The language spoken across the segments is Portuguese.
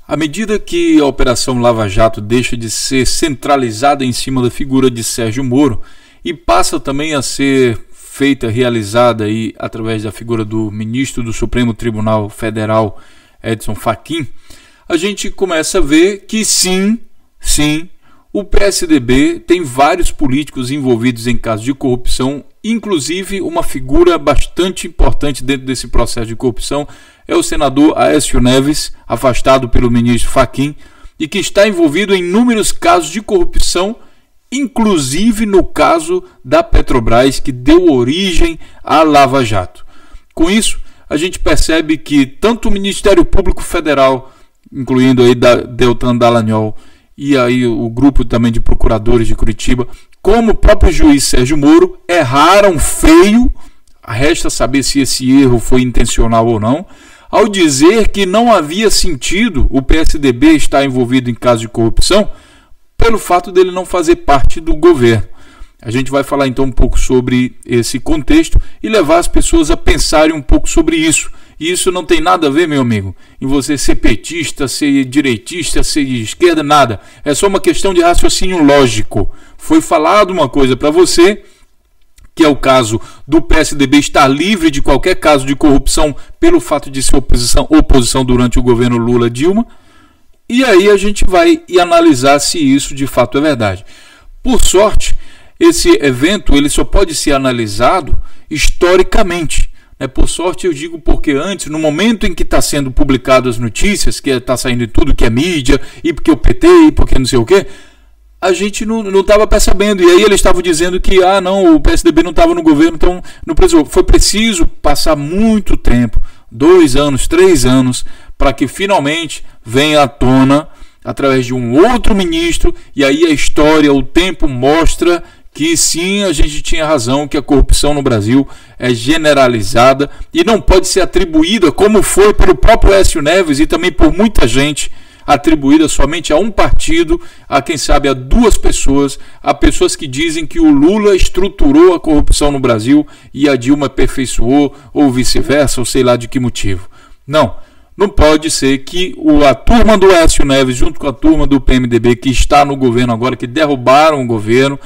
À medida que a Operação Lava Jato deixa de ser centralizada em cima da figura de Sérgio Moro e passa também a ser realizada aí através da figura do ministro do Supremo Tribunal Federal, Edson Fachin, a gente começa a ver que sim, o PSDB tem vários políticos envolvidos em casos de corrupção, inclusive uma figura bastante importante dentro desse processo de corrupção é o senador Aécio Neves, afastado pelo ministro Fachin, e que está envolvido em inúmeros casos de corrupção, inclusive no caso da Petrobras, que deu origem à Lava Jato. Com isso, a gente percebe que tanto o Ministério Público Federal, incluindo aí Deltan Dallagnol, e aí o grupo também de procuradores de Curitiba, como o próprio juiz Sérgio Moro, erraram feio, resta saber se esse erro foi intencional ou não, ao dizer que não havia sentido o PSDB estar envolvido em casos de corrupção pelo fato dele não fazer parte do governo. A gente vai falar então um pouco sobre esse contexto e levar as pessoas a pensarem um pouco sobre isso. E isso não tem nada a ver, meu amigo, em você ser petista, ser direitista, ser de esquerda, nada. É só uma questão de raciocínio lógico. Foi falado uma coisa para você, que é o caso do PSDB estar livre de qualquer caso de corrupção pelo fato de ser oposição durante o governo Lula-Dilma, e aí a gente vai analisar se isso de fato é verdade. Por sorte, esse evento ele só pode ser analisado historicamente. Por sorte eu digo porque antes, no momento em que está sendo publicado as notícias, que está saindo em tudo que é mídia, e porque o PT, e porque não sei o quê, a gente não estava percebendo. E aí eles estavam dizendo que não, o PSDB não estava no governo, então não precisou. Foi preciso passar muito tempo, 2 anos, 3 anos, para que finalmente venha à tona, através de um outro ministro, e aí a história, o tempo mostra que sim, a gente tinha razão, que a corrupção no Brasil é generalizada e não pode ser atribuída, como foi pelo próprio Aécio Neves e também por muita gente, atribuída somente a um partido, a quem sabe a 2 pessoas, a pessoas que dizem que o Lula estruturou a corrupção no Brasil e a Dilma aperfeiçoou, ou vice-versa, ou sei lá de que motivo. Não pode ser que a turma do Aécio Neves, junto com a turma do PMDB, que está no governo agora, que derrubaram o governo,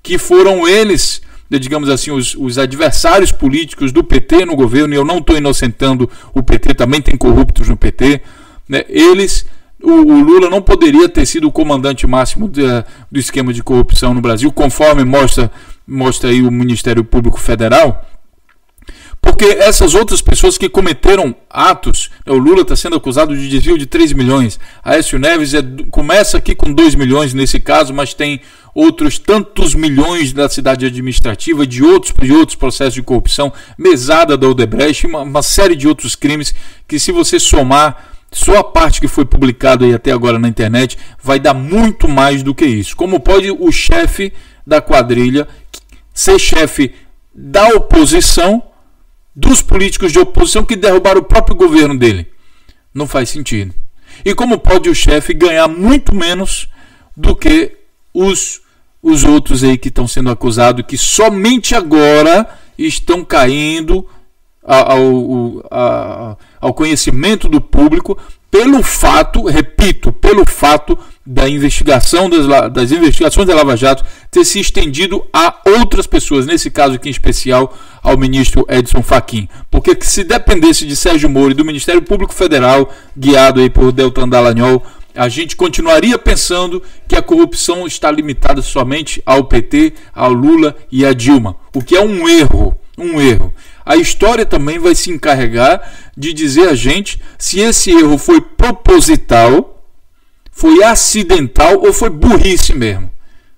que foram eles, digamos assim, os adversários políticos do PT no governo, e eu não estou inocentando o PT, também tem corruptos no PT, né? O Lula não poderia ter sido o comandante máximo do esquema de corrupção no Brasil, conforme mostra aí o Ministério Público Federal, porque essas outras pessoas que cometeram atos, o Lula está sendo acusado de desvio de 3 milhões, Aécio Neves começa aqui com 2 milhões nesse caso, mas tem outros tantos milhões da cidade administrativa, de outros processos de corrupção, mesada da Odebrecht, uma série de outros crimes que, se você somar só a parte que foi publicada aí até agora na internet, vai dar muito mais do que isso. Como pode o chefe da quadrilha ser chefe da oposição, dos políticos de oposição que derrubaram o próprio governo dele? Não faz sentido. E como pode o chefe ganhar muito menos do que os outros aí que estão sendo acusados, que somente agora estão caindo ao conhecimento do público pelo fato, repito, pelo fato da investigação das investigações da Lava Jato ter se estendido a outras pessoas, nesse caso aqui em especial ao ministro Edson Fachin, porque se dependesse de Sérgio Moro e do Ministério Público Federal, guiado aí por Deltan Dallagnol, a gente continuaria pensando que a corrupção está limitada somente ao PT, ao Lula e à Dilma, o que é um erro. A história também vai se encarregar de dizer a gente se esse erro foi proposital, foi acidental ou foi burrice mesmo.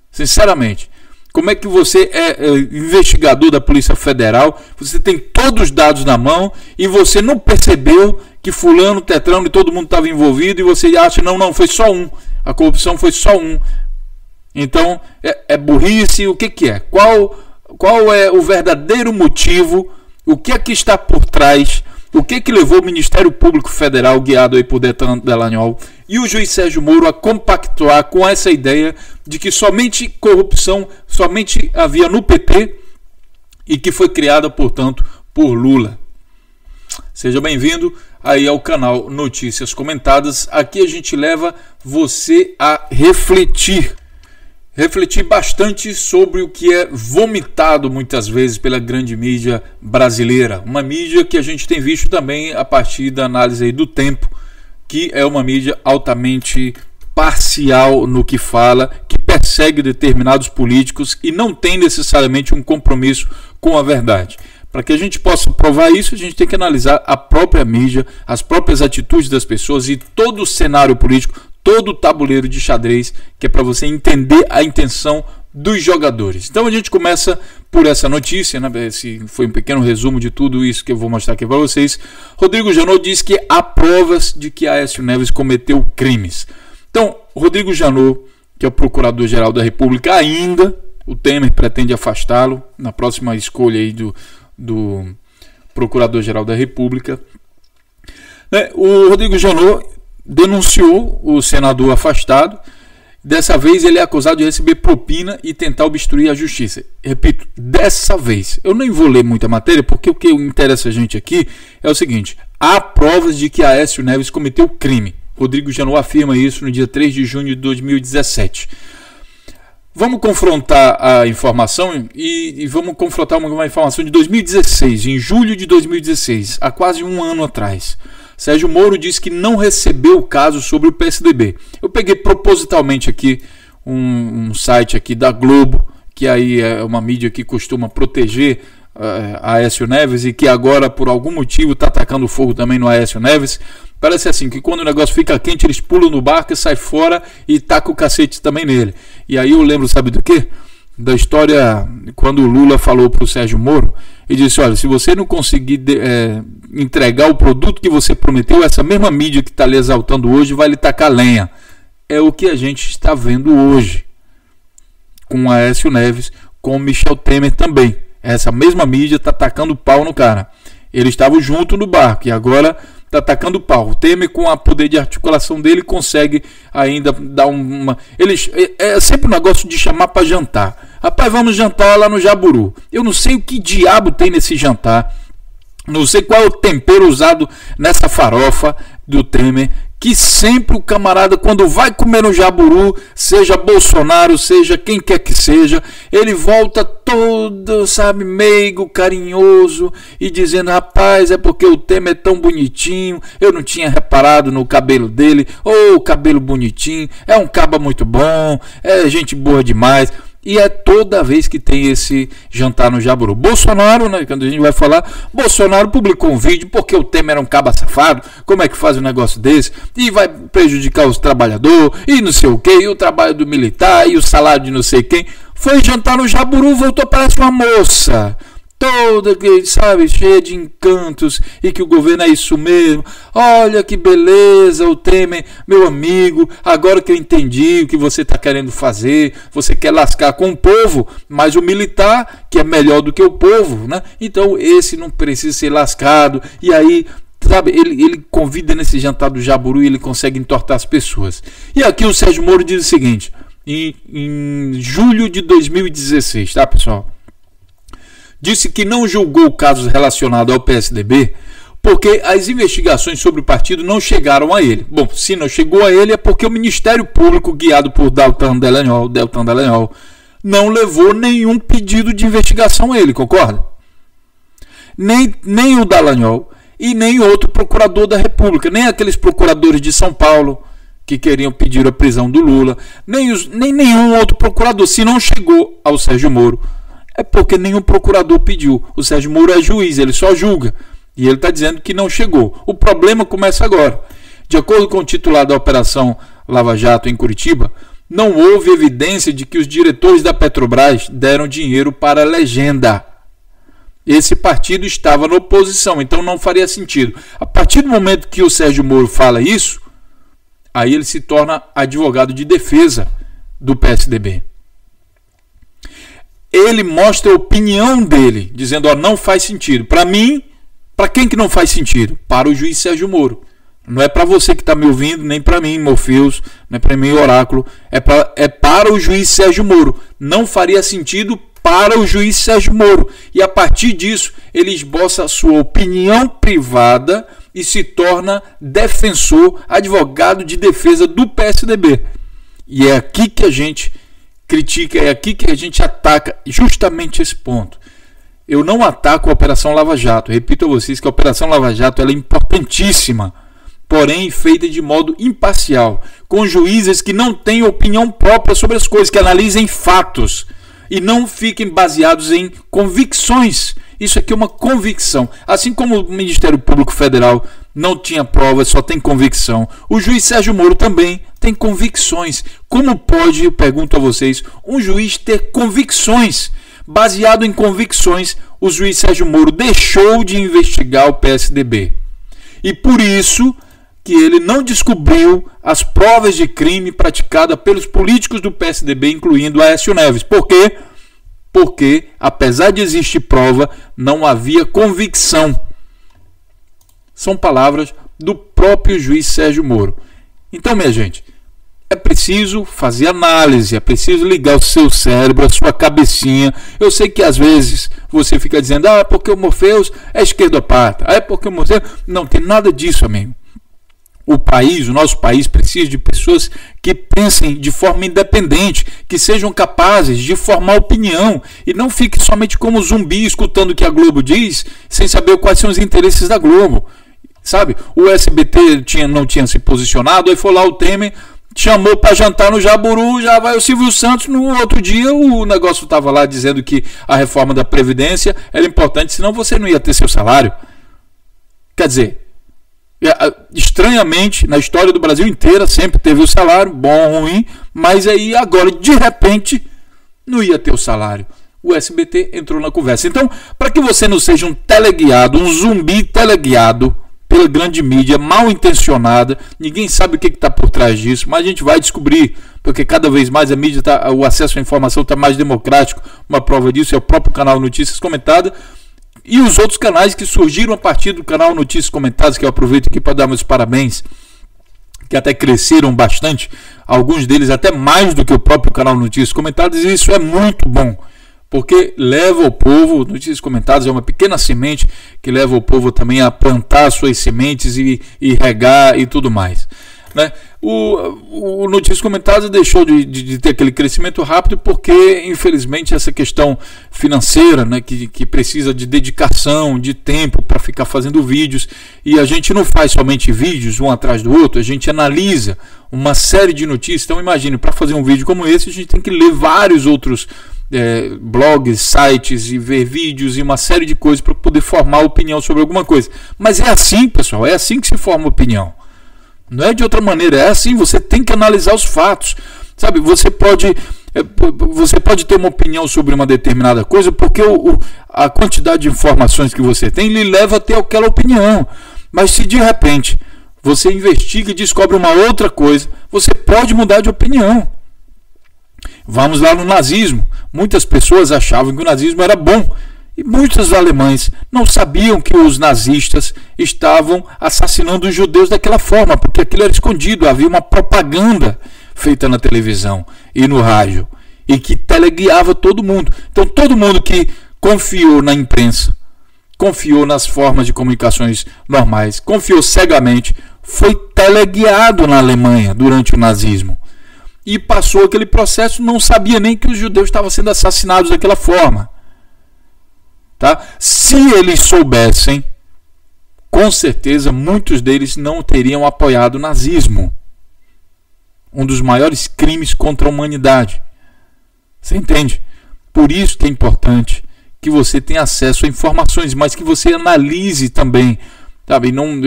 Sinceramente, como é que você é investigador da Polícia Federal, você tem todos os dados na mão e você não percebeu que fulano, tetrano e todo mundo estava envolvido e você acha, não, foi só um, a corrupção foi só um. Então, é burrice, o que é? Qual é o verdadeiro motivo? O que é que está por trás? O que é que levou o Ministério Público Federal, guiado aí por Deltan Dallagnol, e o juiz Sérgio Moro a compactuar com essa ideia de que somente corrupção somente havia no PT e que foi criada, portanto, por Lula? Seja bem-vindo aí ao canal Notícias Comentadas. Aqui a gente leva você a refletir bastante sobre o que é vomitado muitas vezes pela grande mídia brasileira. Uma mídia que a gente tem visto também a partir da análise aí do Tempo, que é uma mídia altamente parcial no que fala, que persegue determinados políticos e não tem necessariamente um compromisso com a verdade. Para que a gente possa provar isso, a gente tem que analisar a própria mídia, as próprias atitudes das pessoas e todo o cenário político, todo o tabuleiro de xadrez, que é para você entender a intenção dos jogadores. Então a gente começa por essa notícia, né? Esse foi um pequeno resumo de tudo isso que eu vou mostrar aqui para vocês. Rodrigo Janot diz que há provas de que Aécio Neves cometeu crimes. Então, Rodrigo Janot, que é o Procurador-Geral da República, ainda, o Temer pretende afastá-lo na próxima escolha aí do Procurador-Geral da República. O Rodrigo Janot denunciou o senador afastado. Dessa vez ele é acusado de receber propina e tentar obstruir a justiça. Repito, dessa vez. Eu nem vou ler muita matéria, porque o que interessa a gente aqui é o seguinte: há provas de que Aécio Neves cometeu crime. Rodrigo Janot afirma isso no dia 3 de junho de 2017. Vamos confrontar a informação e vamos confrontar uma informação de 2016, em julho de 2016, há quase um ano atrás. Sérgio Moro disse que não recebeu o caso sobre o PSDB. Eu peguei propositalmente aqui um site aqui da Globo, que aí é uma mídia que costuma proteger Aécio Neves e que agora por algum motivo está atacando fogo também no Aécio Neves. Parece assim, que quando o negócio fica quente, eles pulam no barco e saem fora e tacam o cacete também nele. E aí eu lembro, sabe do quê? Da história quando o Lula falou para o Sérgio Moro e disse: olha, se você não conseguir entregar o produto que você prometeu, essa mesma mídia que está lhe exaltando hoje vai lhe tacar lenha. É o que a gente está vendo hoje com Aécio Neves, com Michel Temer também. Essa mesma mídia está tacando pau no cara. Eles estavam junto no barco e agora está atacando pau. O Temer, com o poder de articulação dele, consegue ainda dar uma... É sempre um negócio de chamar para jantar. Rapaz, vamos jantar lá no Jaburu. Eu não sei o que diabo tem nesse jantar. Não sei qual é o tempero usado nessa farofa do Temer, que sempre o camarada, quando vai comer no Jaburu, seja Bolsonaro, seja quem quer que seja, ele volta todo, sabe, meigo, carinhoso e dizendo: rapaz, é porque o Temer é tão bonitinho, eu não tinha reparado no cabelo dele, cabelo bonitinho, é um caba muito bom, é gente boa demais. E é toda vez que tem esse jantar no Jaburu. Bolsonaro, né, quando a gente vai falar, Bolsonaro publicou um vídeo porque o Temer era um caba safado, como é que faz um negócio desse, e vai prejudicar os trabalhadores, e não sei o que, e o trabalho do militar, e o salário de não sei quem. Foi jantar no Jaburu, voltou, parece uma moça, toda, sabe, cheia de encantos, e que o governo é isso mesmo. Olha que beleza, o Temer, meu amigo, agora que eu entendi o que você está querendo fazer, você quer lascar com o povo, mas o militar, que é melhor do que o povo, né? Então esse não precisa ser lascado. E aí, sabe, ele convida nesse jantar do Jaburu e ele consegue entortar as pessoas. E aqui o Sérgio Moro diz o seguinte, em julho de 2016, tá, pessoal? Disse que não julgou casos relacionados ao PSDB porque as investigações sobre o partido não chegaram a ele. Bom, se não chegou a ele é porque o Ministério Público, guiado por Deltan Dallagnol, não levou nenhum pedido de investigação a ele, concorda? Nem o Dallagnol e nem outro procurador da República, nem aqueles procuradores de São Paulo que queriam pedir a prisão do Lula, nem nenhum outro procurador. Se não chegou ao Sérgio Moro, é porque nenhum procurador pediu. O Sérgio Moro é juiz, ele só julga. E ele está dizendo que não chegou. O problema começa agora. De acordo com o titular da Operação Lava Jato em Curitiba, não houve evidência de que os diretores da Petrobras deram dinheiro para a legenda. Esse partido estava na oposição, então não faria sentido. A partir do momento que o Sérgio Moro fala isso, aí ele se torna advogado de defesa do PSDB. Ele mostra a opinião dele, dizendo: ó, não faz sentido. Para mim, para quem que não faz sentido? Para o juiz Sérgio Moro. Não é para você que está me ouvindo, nem para mim, Morpheus, nem para mim, Oráculo. É para o juiz Sérgio Moro. Não faria sentido para o juiz Sérgio Moro. E a partir disso, ele esboça a sua opinião privada e se torna defensor, advogado de defesa do PSDB. E é aqui que a gente critica, é aqui que a gente ataca justamente esse ponto. Eu não ataco a Operação Lava Jato. Repito a vocês que a Operação Lava Jato ela é importantíssima, porém feita de modo imparcial, com juízes que não têm opinião própria sobre as coisas, que analisem fatos e não fiquem baseados em convicções. Isso aqui é uma convicção. Assim como o Ministério Público Federal não tinha provas, só tem convicção, o juiz Sérgio Moro também tem convicções. Como pode, eu pergunto a vocês, um juiz ter convicções? Baseado em convicções, o juiz Sérgio Moro deixou de investigar o PSDB. E por isso que ele não descobriu as provas de crime praticadas pelos políticos do PSDB, incluindo Aécio Neves. Por quê? Porque, apesar de existir prova, não havia convicção. São palavras do próprio juiz Sérgio Moro. Então, minha gente, é preciso fazer análise, é preciso ligar o seu cérebro, a sua cabecinha. Eu sei que às vezes você fica dizendo, porque o Morpheus é esquerdopata, porque o Morpheus... Não tem nada disso, amigo. O nosso país precisa de pessoas que pensem de forma independente, que sejam capazes de formar opinião e não fiquem somente como zumbi escutando o que a Globo diz, sem saber quais são os interesses da Globo. Sabe? O SBT não tinha se posicionado, aí foi lá o Temer, chamou para jantar no Jaburu, já vai o Silvio Santos, no outro dia o negócio estava lá dizendo que a reforma da Previdência era importante, senão você não ia ter seu salário. Quer dizer, estranhamente, na história do Brasil inteira, sempre teve o salário, bom ou ruim, mas aí agora, de repente, não ia ter o salário. O SBT entrou na conversa. Então, para que você não seja um teleguiado, um zumbi teleguiado pela grande mídia, mal intencionada, ninguém sabe o que está por trás disso, mas a gente vai descobrir, porque cada vez mais a mídia, o acesso à informação está mais democrático. Uma prova disso é o próprio canal Notícias Comentadas, e os outros canais que surgiram a partir do canal Notícias Comentadas, que eu aproveito aqui para dar meus parabéns, que até cresceram bastante, alguns deles até mais do que o próprio canal Notícias Comentadas, e isso é muito bom, porque leva o povo, Notícias Comentadas é uma pequena semente que leva o povo também a plantar suas sementes e regar e tudo mais, né? O Notícias Comentadas deixou de ter aquele crescimento rápido porque, infelizmente, essa questão financeira, né, que precisa de dedicação, de tempo para ficar fazendo vídeos, e a gente não faz somente vídeos um atrás do outro, a gente analisa uma série de notícias. Então imagine, para fazer um vídeo como esse, a gente tem que ler vários outros blogs, sites e ver vídeos e uma série de coisas para poder formar opinião sobre alguma coisa. Mas é assim, pessoal, é assim que se forma opinião. Não é de outra maneira, é assim, você tem que analisar os fatos. Sabe, você pode ter uma opinião sobre uma determinada coisa porque a quantidade de informações que você tem lhe leva a ter aquela opinião. Mas se de repente você investiga e descobre uma outra coisa, você pode mudar de opinião. Vamos lá no nazismo. Muitas pessoas achavam que o nazismo era bom. E muitos alemães não sabiam que os nazistas estavam assassinando os judeus daquela forma, porque aquilo era escondido, havia uma propaganda feita na televisão e no rádio, e que teleguiava todo mundo. Então todo mundo que confiou na imprensa, confiou nas formas de comunicações normais, confiou cegamente, foi teleguiado na Alemanha durante o nazismo. E passou aquele processo, não sabia nem que os judeus estavam sendo assassinados daquela forma. Tá? Se eles soubessem, com certeza muitos deles não teriam apoiado o nazismo, um dos maiores crimes contra a humanidade. Você entende? Por isso que é importante que você tenha acesso a informações, mas que você analise também, sabe? Não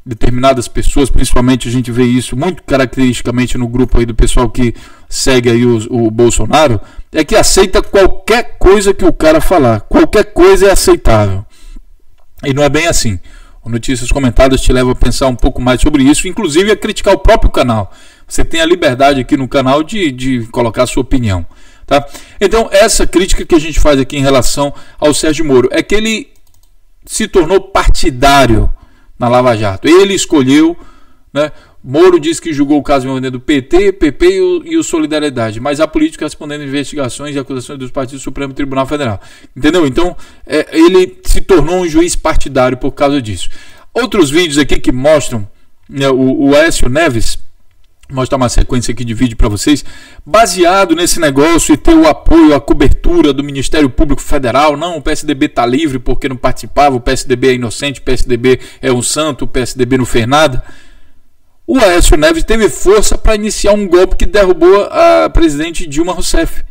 determinadas pessoas, principalmente a gente vê isso muito caracteristicamente no grupo aí do pessoal que segue aí o Bolsonaro, é que aceita qualquer coisa que o cara falar, qualquer coisa é aceitável. E não é bem assim. O Notícias Comentadas te leva a pensar um pouco mais sobre isso, inclusive a criticar o próprio canal. Você tem a liberdade aqui no canal de colocar a sua opinião, tá? Então essa crítica que a gente faz aqui em relação ao Sérgio Moro é que ele se tornou partidário na Lava Jato. Ele escolheu, né? Moro disse que julgou o caso envolvendo do PT, PP e o Solidariedade, mas a política respondendo investigações e acusações dos partidos do Supremo Tribunal Federal. Entendeu? Então, ele se tornou um juiz partidário por causa disso. Outros vídeos aqui que mostram, né, o Aécio Neves, vou mostrar uma sequência aqui de vídeo para vocês, baseado nesse negócio e ter o apoio, a cobertura do Ministério Público Federal. Não, o PSDB está livre porque não participava, o PSDB é inocente, o PSDB é um santo, o PSDB não fez nada. O Aécio Neves teve força para iniciar um golpe que derrubou a presidente Dilma Rousseff.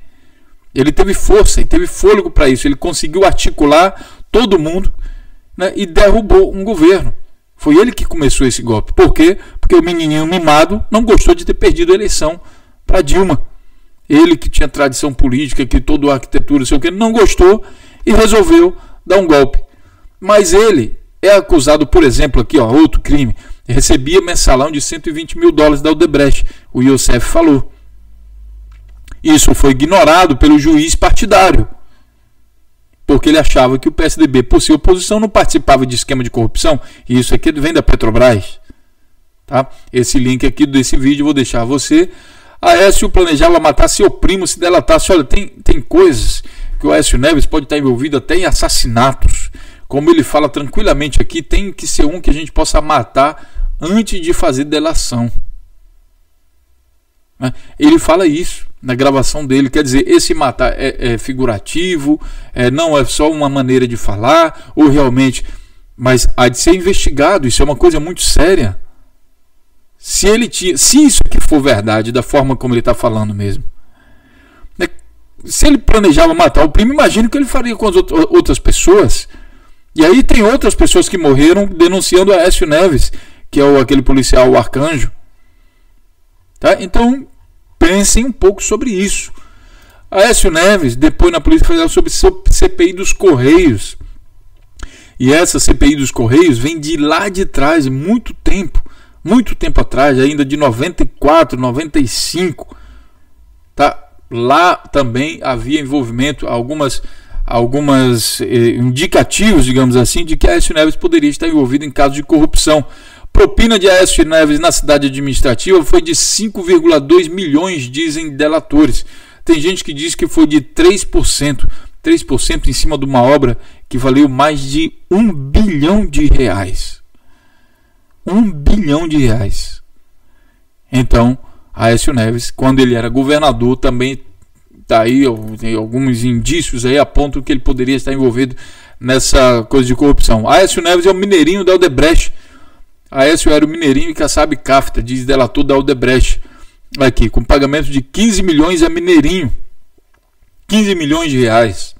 Ele teve força e teve fôlego para isso. Ele conseguiu articular todo mundo, né, e derrubou um governo. Foi ele que começou esse golpe. Por quê? Porque o menininho mimado não gostou de ter perdido a eleição para Dilma. Ele que tinha tradição política, que toda a arquitetura, sei o que, não gostou e resolveu dar um golpe. Mas ele é acusado, por exemplo, aqui, ó, outro crime. Recebia mensalão de 120 mil dólares da Odebrecht. O Youssef falou. Isso foi ignorado pelo juiz partidário, porque ele achava que o PSDB, por ser oposição, não participava de esquema de corrupção. E isso aqui vem da Petrobras. Tá? Esse link aqui desse vídeo eu vou deixar a você. Aécio planejava matar seu primo se delatasse. Olha, tem coisas que o Aécio Neves pode estar envolvido até em assassinatos. Como ele fala tranquilamente aqui, tem que ser um que a gente possa matar antes de fazer delação. Ele fala isso na gravação dele. Quer dizer, esse matar é figurativo, não é só uma maneira de falar, ou realmente, mas há de ser investigado. Isso é uma coisa muito séria. Se isso aqui for verdade, da forma como ele está falando mesmo, né? Se ele planejava matar o primo, imagina o que ele faria com as outras pessoas. E aí tem outras pessoas que morreram denunciando a Aécio Neves, que é aquele policial, o Arcanjo. Tá? Então, pensem um pouco sobre isso. Aécio Neves, depois na Polícia Federal, sobre CPI dos Correios. E essa CPI dos Correios vem de lá de trás, muito tempo atrás, ainda de 94, 95. Tá? Lá também havia envolvimento, algumas indicativos, digamos assim, de que Aécio Neves poderia estar envolvido em casos de corrupção. Propina de Aécio Neves na cidade administrativa foi de 5,2 milhões, dizem delatores. Tem gente que diz que foi de 3%. 3% em cima de uma obra que valeu mais de 1 bilhão de reais. 1 bilhão de reais. Então, Aécio Neves, quando ele era governador, também tá aí, tem alguns indícios aí apontam que ele poderia estar envolvido nessa coisa de corrupção. Aécio Neves é o mineirinho da Odebrecht. Aécio era o mineirinho e Kassab Kafta, diz delator da Odebrecht. Aqui, com pagamento de 15 milhões a mineirinho. 15 milhões de reais.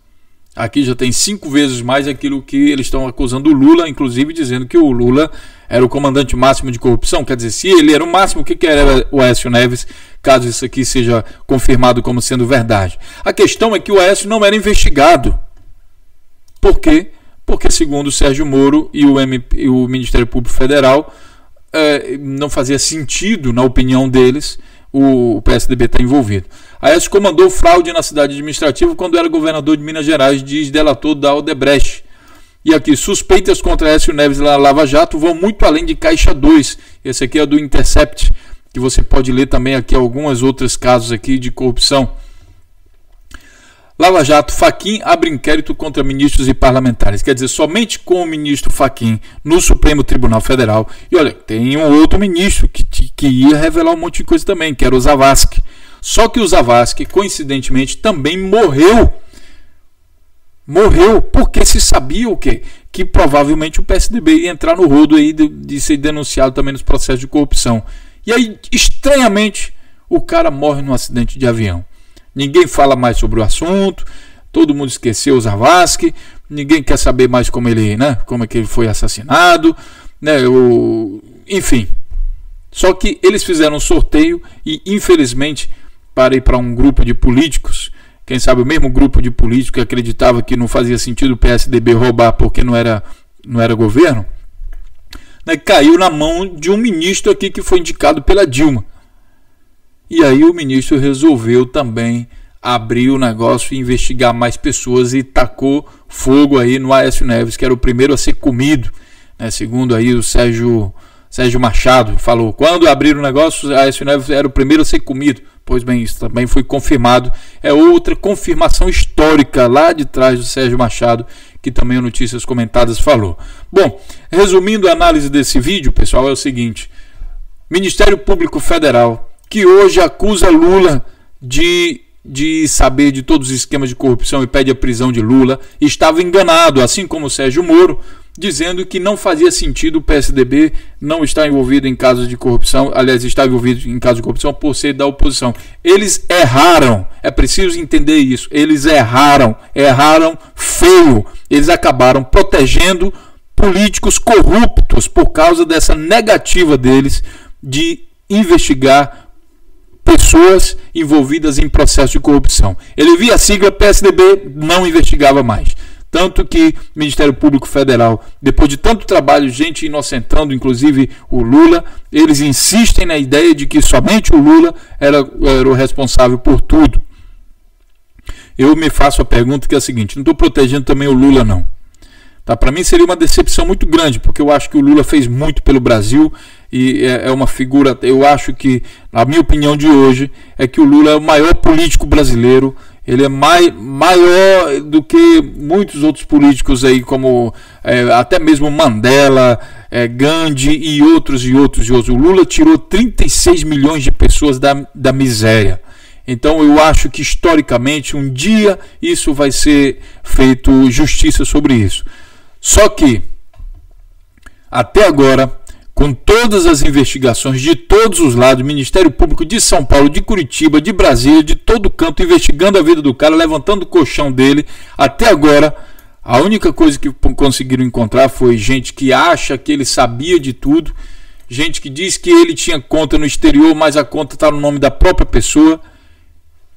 Aqui já tem 5 vezes mais aquilo que eles estão acusando o Lula, inclusive dizendo que o Lula era o comandante máximo de corrupção. Quer dizer, se ele era o máximo, o que era o Aécio Neves, caso isso aqui seja confirmado como sendo verdade? A questão é que o Aécio não era investigado. Por quê? Porque, segundo o Sérgio Moro e o Ministério Público Federal, não fazia sentido, na opinião deles, o PSDB estar envolvido. Aécio comandou fraude na cidade administrativa quando era governador de Minas Gerais, diz delator da Odebrecht. E aqui, suspeitas contra Aécio Neves na Lava Jato vão muito além de Caixa 2. Esse aqui é do Intercept, que você pode ler também aqui alguns outros casos aqui de corrupção. Lava Jato, Fachin abre inquérito contra ministros e parlamentares. Quer dizer, somente com o ministro Fachin no Supremo Tribunal Federal. E olha, tem um outro ministro que ia revelar um monte de coisa também, que era o Zavascki. Só que o Zavascki, coincidentemente, também morreu. Morreu porque se sabia o quê? Que provavelmente o PSDB ia entrar no rodo aí de ser denunciado também nos processos de corrupção. E aí, estranhamente, o cara morre num acidente de avião. Ninguém fala mais sobre o assunto, todo mundo esqueceu o Zavascki, ninguém quer saber mais como ele, né, como é que ele foi assassinado, né, enfim. Só que eles fizeram um sorteio e, infelizmente, para ir para um grupo de políticos, quem sabe o mesmo grupo de políticos que acreditava que não fazia sentido o PSDB roubar porque não era governo, né, caiu na mão de um ministro aqui que foi indicado pela Dilma. E aí o ministro resolveu também abrir o negócio e investigar mais pessoas e tacou fogo aí no Aécio Neves, que era o primeiro a ser comido, né? Segundo aí o Sérgio Machado falou, quando abriram o negócio, o Aécio Neves era o primeiro a ser comido. Pois bem, isso também foi confirmado. É outra confirmação histórica lá de trás do Sérgio Machado, que também o Notícias Comentadas falou. Bom, resumindo a análise desse vídeo, pessoal, é o seguinte: Ministério Público Federal, que hoje acusa Lula de saber de todos os esquemas de corrupção e pede a prisão de Lula, estava enganado, assim como o Sérgio Moro, dizendo que não fazia sentido o PSDB não estar envolvido em casos de corrupção, aliás, está envolvido em casos de corrupção por ser da oposição. Eles erraram, é preciso entender isso, eles erraram feio, eles acabaram protegendo políticos corruptos por causa dessa negativa deles de investigar pessoas envolvidas em processo de corrupção. Ele via a sigla PSDB, não investigava mais. Tanto que o Ministério Público Federal, depois de tanto trabalho, gente inocentando, inclusive o Lula, eles insistem na ideia de que somente o Lula era o responsável por tudo. Eu me faço a pergunta que é a seguinte: não estou protegendo também o Lula, não. Tá? Para mim seria uma decepção muito grande, porque eu acho que o Lula fez muito pelo Brasil e é uma figura, eu acho que, a minha opinião de hoje, é que o Lula é o maior político brasileiro. Ele é maior do que muitos outros políticos aí, como até mesmo Mandela, Gandhi e outros. O Lula tirou 36 milhões de pessoas da miséria. Então eu acho que historicamente um dia isso vai ser feito justiça sobre isso. Só que até agora, com todas as investigações de todos os lados, Ministério Público de São Paulo, de Curitiba, de Brasília, de todo canto, investigando a vida do cara, levantando o colchão dele, até agora, a única coisa que conseguiram encontrar foi gente que acha que ele sabia de tudo, gente que diz que ele tinha conta no exterior, mas a conta está no nome da própria pessoa,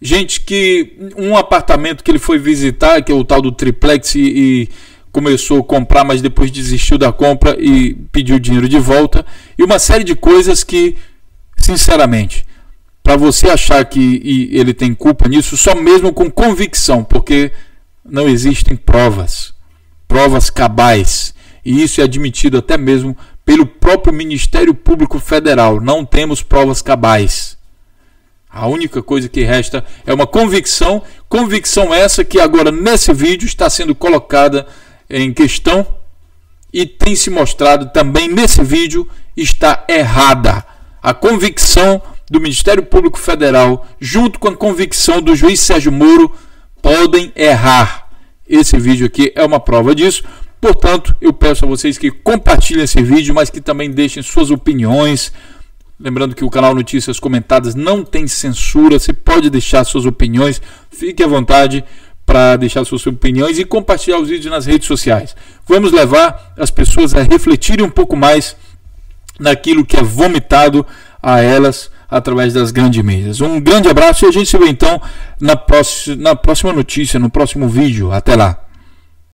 gente que um apartamento que ele foi visitar, que é o tal do triplex, e começou a comprar, mas depois desistiu da compra e pediu o dinheiro de volta, e uma série de coisas que, sinceramente, para você achar que ele tem culpa nisso, só mesmo com convicção, porque não existem provas cabais, e isso é admitido até mesmo pelo próprio Ministério Público Federal. Não temos provas cabais. A única coisa que resta é uma convicção essa que agora nesse vídeo está sendo colocada em questão e tem se mostrado também nesse vídeo está errada. A convicção do Ministério Público Federal junto com a convicção do juiz Sérgio Moro podem errar. Esse vídeo aqui é uma prova disso. Portanto, eu peço a vocês que compartilhem esse vídeo, mas que também deixem suas opiniões. Lembrando que o canal Notícias Comentadas não tem censura, você pode deixar suas opiniões, fique à vontade para deixar suas opiniões e compartilhar os vídeos nas redes sociais. Vamos levar as pessoas a refletirem um pouco mais naquilo que é vomitado a elas através das grandes mídias. Um grande abraço e a gente se vê então na próxima notícia, no próximo vídeo. Até lá!